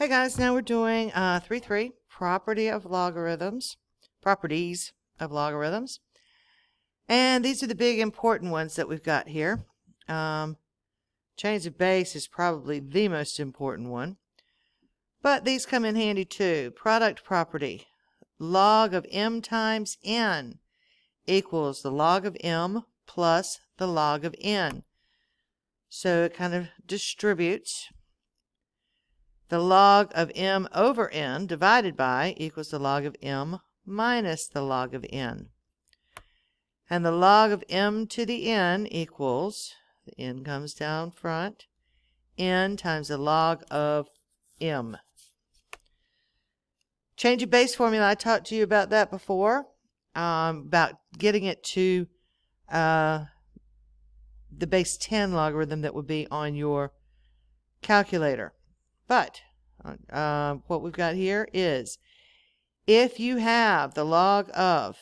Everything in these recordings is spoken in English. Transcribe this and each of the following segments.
Hey guys, now we're doing 3.3 properties of logarithms. And these are the big important ones that we've got here. Change of base is probably the most important one. But these come in handy too. Product property. Log of m times n equals the log of m plus the log of n. So it kind of distributes. The log of m over n divided by equals the log of m minus the log of n. And the log of m to the n equals, the n comes down front, n times the log of m. Change of base formula, I talked to you about that before, about getting it to the base 10 logarithm that would be on your calculator. But what we've got here is if you have the log of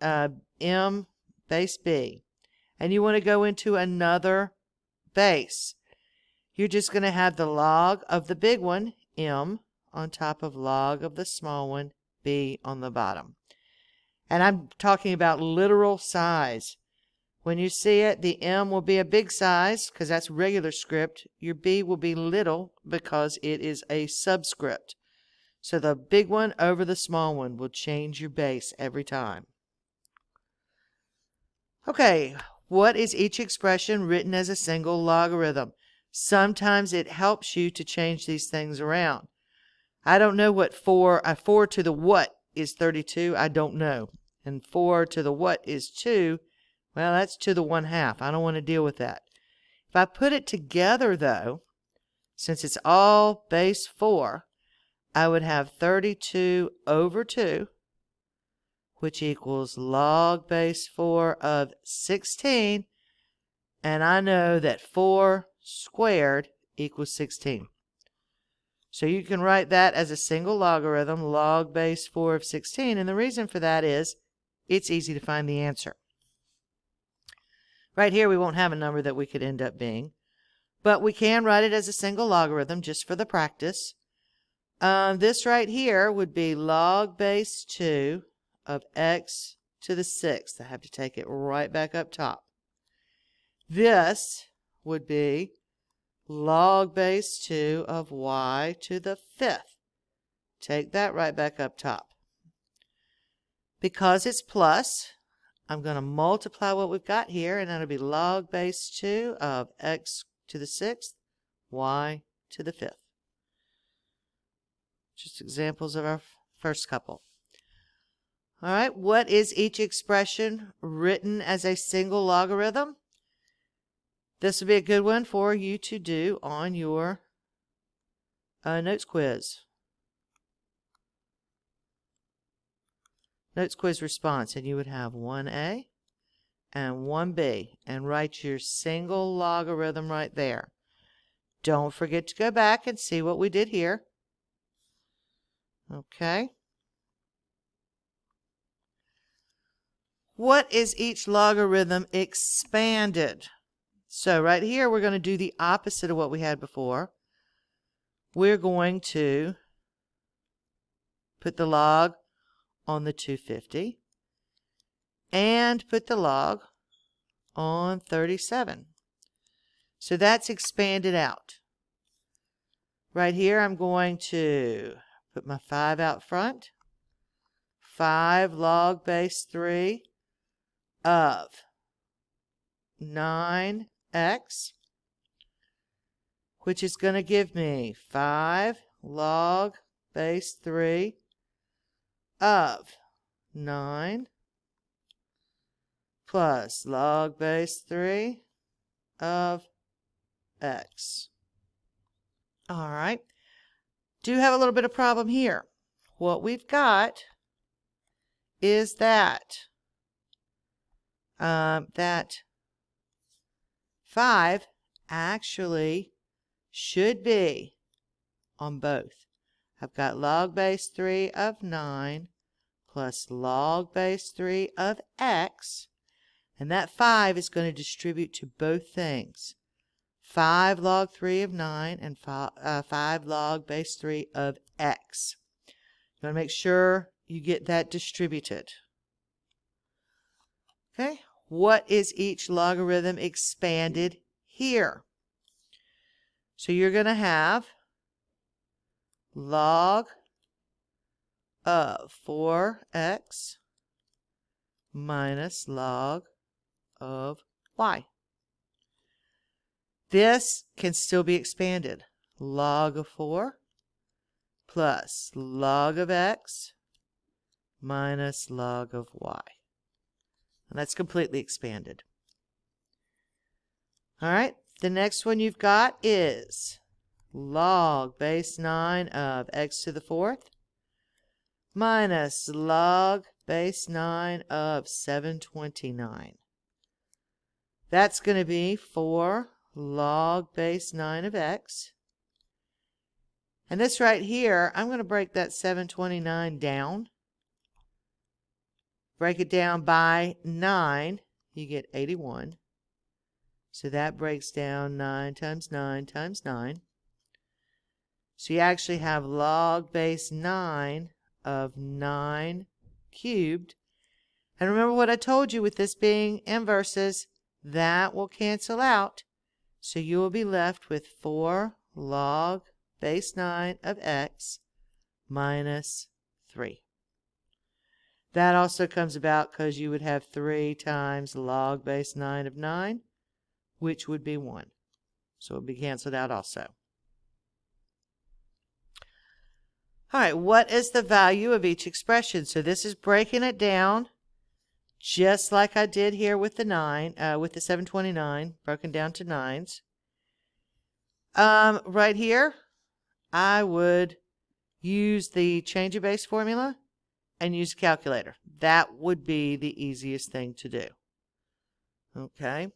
m base b and you want to go into another base, you're just going to have the log of the big one, m, on top of log of the small one, b, on the bottom. And I'm talking about literal size. When you see it, the m will be a big size because that's regular script. Your b will be little because it is a subscript. So the big one over the small one will change your base every time. Okay, what is each expression written as a single logarithm? Sometimes it helps you to change these things around. I don't know what 4 to the what is 32. I don't know. And 4 to the what is 2. Well, that's to the 1/2. I don't want to deal with that. If I put it together, though, since it's all base 4, I would have 32 over 2, which equals log base 4 of 16. And I know that 4 squared equals 16. So you can write that as a single logarithm, log base 4 of 16. And the reason for that is it's easy to find the answer. Right here, we won't have a number that we could end up being. But we can write it as a single logarithm just for the practice. This right here would be log base 2 of x to the 6th. I have to take it right back up top. This would be log base 2 of y to the 5th. Take that right back up top. Because it's plus, I'm going to multiply what we've got here, and that'll be log base 2 of x to the 6th, y to the 5th. Just examples of our first couple. All right, what is each expression written as a single logarithm? This would be a good one for you to do on your notes quiz. Notes quiz response, and you would have 1A and 1B, and write your single logarithm right there. Don't forget to go back and see what we did here. Okay. What is each logarithm expanded? So right here, we're going to do the opposite of what we had before. We're going to put the log on the 250 and put the log on 37. So that's expanded out. Right here, I'm going to put my 5 out front. 5 log base 3 of 9x, which is going to give me 5 log base 3 of 9 plus log base 3 of x. All right. Do have a little bit of problem here. What we've got is that 5 actually should be on both. I've got log base 3 of 9 plus log base 3 of x, and that 5 is going to distribute to both things. 5 log 3 of 9 and 5 log base 3 of x. You want to make sure you get that distributed. Okay, what is each logarithm expanded here? So you're going to have log of 4x minus log of y. This can still be expanded. Log of 4 plus log of x minus log of y. And that's completely expanded. All right, the next one you've got is log base 9 of x to the 4th minus log base 9 of 729. That's going to be 4 log base 9 of x. And this right here, I'm going to break that 729 down. Break it down by 9, you get 81. So that breaks down 9 times 9 times 9. So you actually have log base 9 of 9 cubed. And remember what I told you with this being inverses, that will cancel out. So you will be left with 4 log base 9 of x minus 3. That also comes about because you would have 3 times log base 9 of 9, which would be 1. So it would be canceled out also. All right, what is the value of each expression? So this is breaking it down just like I did here with the 729, broken down to 9s. Right here, I would use the change of base formula and use a calculator. That would be the easiest thing to do. Okay,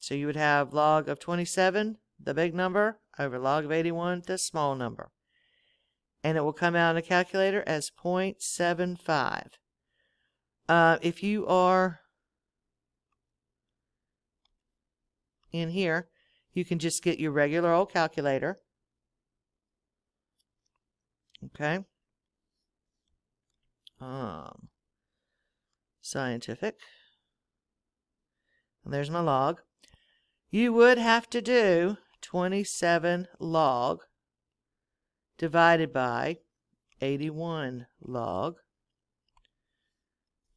so you would have log of 27, the big number, over log of 81, the small number. And it will come out in a calculator as 0.75. If you are in here, you can just get your regular old calculator. Okay. Scientific. And there's my log. You would have to do 27 log divided by 81 log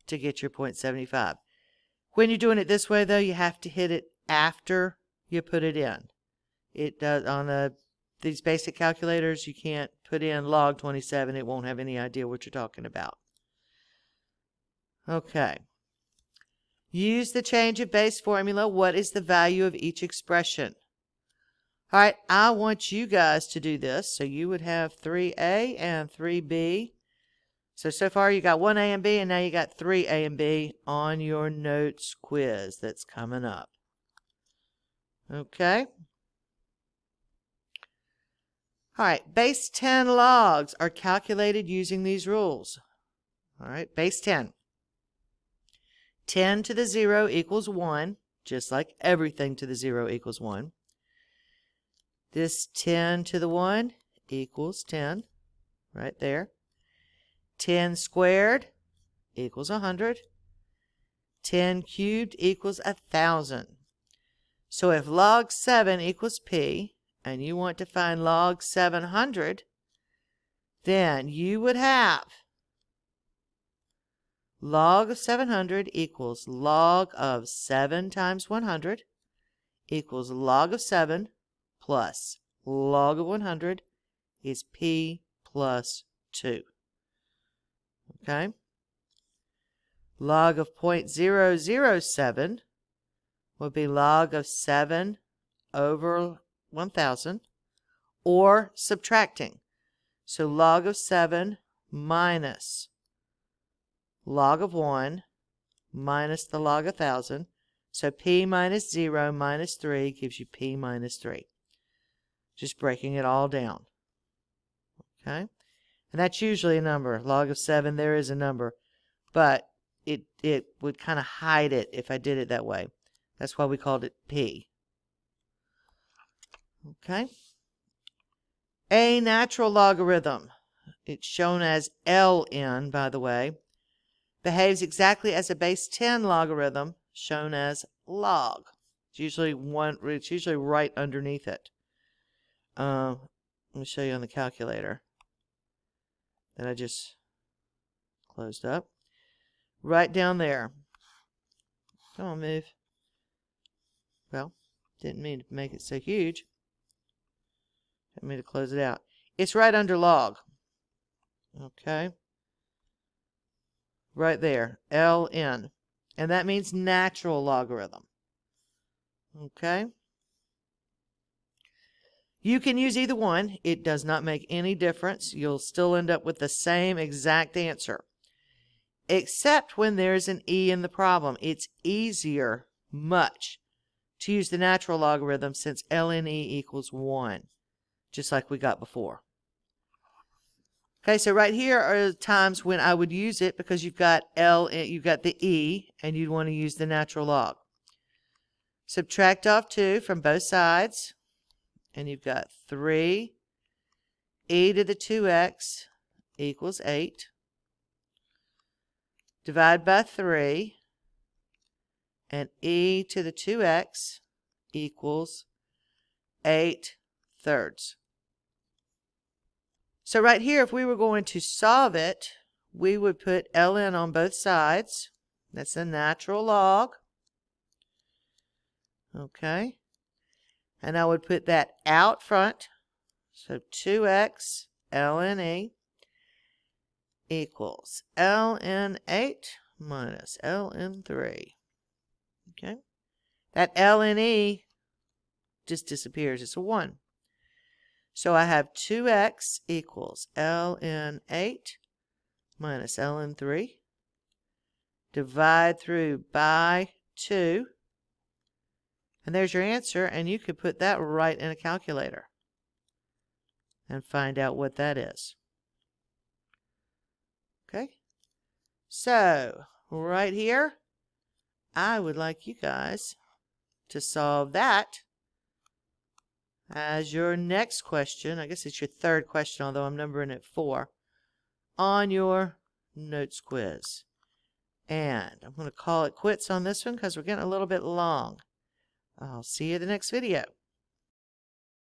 to get your 0.75. When you're doing it this way, though, you have to hit it after you put it in. It does on these basic calculators, you can't put in log 27. It won't have any idea what you're talking about. Okay. Use the change of base formula. What is the value of each expression? All right, I want you guys to do this. So you would have 3a and 3b. So far you got 1a and b, and now you got 3a and b on your notes quiz that's coming up. Okay. All right, base 10 logs are calculated using these rules. All right, base 10. 10 to the 0 equals 1, just like everything to the 0 equals 1. This 10 to the 1 equals 10, right there. 10 squared equals 100. 10 cubed equals 1,000. So if log 7 equals p, and you want to find log 700, then you would have log of 700 equals log of 7 times 100 equals log of 7 plus log of 100 is p plus 2. Okay? Log of 0.007 would be log of 7 over 1,000, or subtracting. So log of 7 minus log of 1 minus the log of 1,000. So p minus 0 minus 3 gives you p minus 3. Just breaking it all down. Okay? And that's usually a number. Log of 7, there is a number. But it would kind of hide it if I did it that way. That's why we called it p. Okay. A natural logarithm, it's shown as ln, by the way, behaves exactly as a base 10 logarithm, shown as log. It's usually right underneath it. Let me show you on the calculator that I just closed up. Right down there. Come on, move. Well, didn't mean to make it so huge. Didn't mean to close it out. It's right under log. Okay. Right there. ln. And that means natural logarithm. Okay. You can use either one. It does not make any difference. You'll still end up with the same exact answer. Except when there's an e in the problem. It's easier, much, to use the natural logarithm since ln e equals 1, just like we got before. Okay, so right here are the times when I would use it because you've got you've got the e, and you'd want to use the natural log. Subtract off 2 from both sides, and you've got 3 e to the 2x equals 8. Divide by 3, and e to the 2x equals 8/3. So right here, if we were going to solve it, we would put ln on both sides. That's a natural log. Okay. And I would put that out front. So 2x ln e equals ln 8 minus ln 3. Okay. That ln e just disappears. It's a 1. So I have 2x equals ln 8 minus ln 3. Divide through by 2. And there's your answer, and you could put that right in a calculator and find out what that is. Okay? So, right here, I would like you guys to solve that as your next question. I guess it's your third question, although I'm numbering it 4, on your notes quiz. And I'm going to call it quits on this one because we're getting a little bit long. I'll see you in the next video.